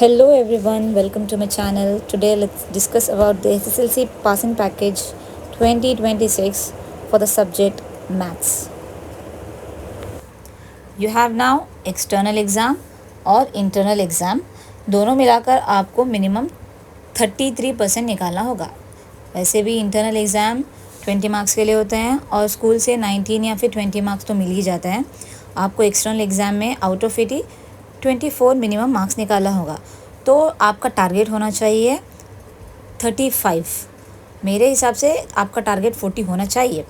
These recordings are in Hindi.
Hello everyone, welcome to my channel. Today let's discuss about the SSLC passing package 2026 for the subject maths. You have now external exam और internal exam दोनों मिलाकर आपको मिनिमम 33% निकालना होगा। वैसे भी इंटरनल एग्ज़ाम 20 मार्क्स के लिए होते हैं और स्कूल से 19 या फिर 20 मार्क्स तो मिल ही जाते हैं। आपको एक्सटर्नल एग्ज़ाम में आउट ऑफ 80 24 मिनिमम मार्क्स निकालना होगा। तो आपका टारगेट होना चाहिए 35। मेरे हिसाब से आपका टारगेट 40 होना चाहिए।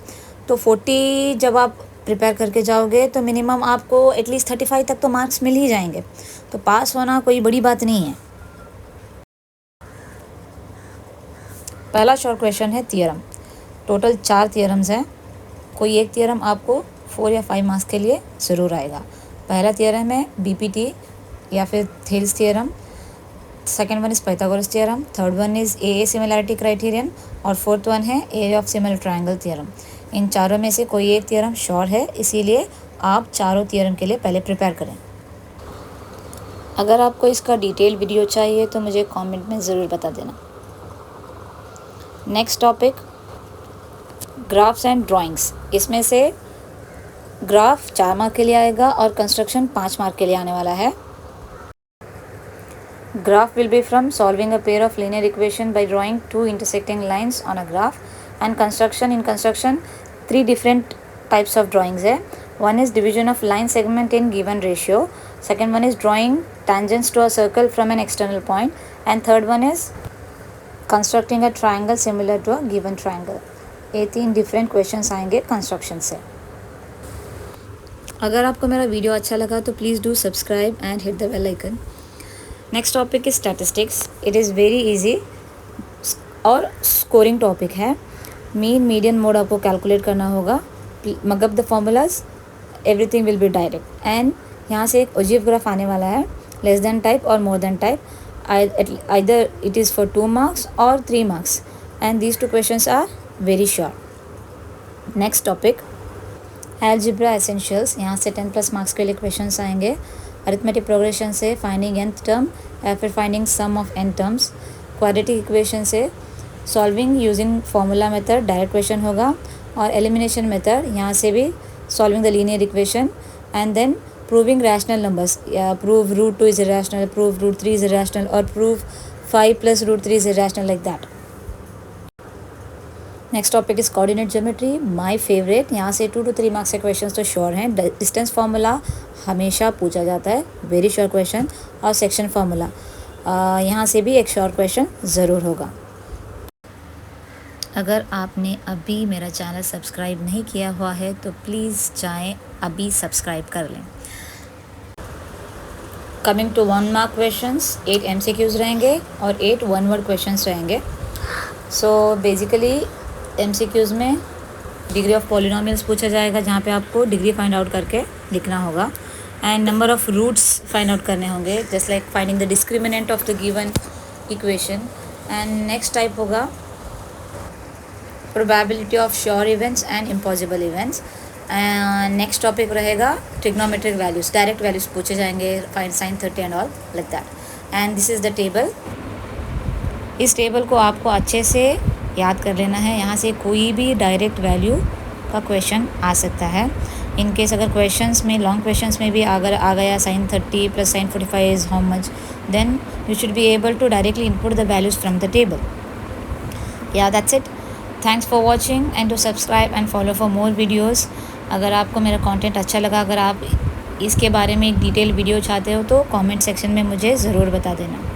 तो 40 जब आप प्रिपेयर करके जाओगे तो मिनिमम आपको एटलीस्ट 35 तक तो मार्क्स मिल ही जाएंगे। तो पास होना कोई बड़ी बात नहीं है। पहला शॉर्ट क्वेश्चन है थियरम। टोटल 4 थियरम्स हैं। कोई एक थियरम आपको 4 या 5 मार्क्स के लिए ज़रूर आएगा। पहला थियरम है बीपीटी या फिर Thales theorem. Second one is Pythagoras theorem. Third one is a similarity criterion और फोर्थ वन है area of similar triangle theorem. इन चारों में से कोई एक थियरम श्योर है, इसीलिए आप चारों थियरम के लिए पहले प्रिपेयर करें। अगर आपको इसका डिटेल वीडियो चाहिए तो मुझे कमेंट में ज़रूर बता देना। Next topic graphs and drawings. इसमें से ग्राफ 4 मार्क के लिए आएगा और कंस्ट्रक्शन 5 मार्क के लिए आने वाला है। Graph will be from solving a pair of linear equation by drawing two intersecting lines on a graph, and construction, in construction 3 different types of drawings है। One is division of line segment in given ratio, second one is drawing tangents to a circle from an external point, and third one is constructing a triangle similar to a given triangle। ये 3 different questions आएंगे कंस्ट्रक्शन से। अगर आपको मेरा वीडियो अच्छा लगा तो please do subscribe and hit the bell icon. Next topic is statistics. It is very easy और स्कोरिंग टॉपिक है। मीन मीडियन मोड आपको कैलकुलेट करना होगा। Mug up the formulas, everything will be direct. And यहाँ से एक ओजिव ग्राफ आने वाला है, लेस देन टाइप और more than type. Either it is for 2 marks और 3 marks, and these 2 questions are very sure. Next topic algebra essentials. यहाँ से 10+ मार्क्स के लिए क्वेश्चंस आएंगे। अरिथमेटिक प्रोग्रेशन से फाइंडिंग nth टर्म या फिर finding sum of n terms. Quadratic equation से solving using formula method direct question होगा। और एलिमिनेशन मेथड, यहाँ से भी solving the linear equation and then proving rational numbers, या prove √2 is irrational, prove √3 is irrational और prove 5 + √3 is irrational, like that. Next topic is coordinate geometry, my favourite. यहाँ से 2 to 3 मार्क्स के क्वेश्चन तो श्योर हैं। डिस्टेंस फार्मूला हमेशा पूछा जाता है, वेरी श्योर क्वेश्चन। और सेक्शन फार्मूला, यहाँ से भी एक श्योर क्वेश्चन ज़रूर होगा। अगर आपने अभी मेरा चैनल सब्सक्राइब नहीं किया हुआ है तो प्लीज़ जाएं, अभी सब्सक्राइब कर लें। Coming to 1 mark questions, 8 MCQs रहेंगे और 8 1 वर्ड क्वेश्चंस रहेंगे। सो बेसिकली MCQs में डिग्री ऑफ पॉलिनोमियल्स पूछा जाएगा, जहाँ पे आपको डिग्री फाइंड आउट करके लिखना होगा। And number of roots find out करने होंगे, just like finding the discriminant of the given equation. And next type होगा probability of sure events and impossible events. Next topic रहेगा ट्रिग्नोमेट्रिक वैल्यूज़, डायरेक्ट वैल्यूज़ पूछे जाएंगे, find sin 30 and all like that. And this is the table. इस टेबल को आपको अच्छे से याद कर लेना है। यहाँ से कोई भी डायरेक्ट वैल्यू का क्वेश्चन आ सकता है। इन केस अगर क्वेश्चंस में, लॉन्ग क्वेश्चंस में भी अगर आ गया sin 30 + sin 45 is how much, then you should be able to directly input the values from the table. या that's it. Thanks for watching and to subscribe and follow for more videos. अगर आपको मेरा कॉन्टेंट अच्छा लगा, अगर आप इसके बारे में एक डिटेल वीडियो चाहते हो तो कॉमेंट सेक्शन में मुझे ज़रूर बता देना।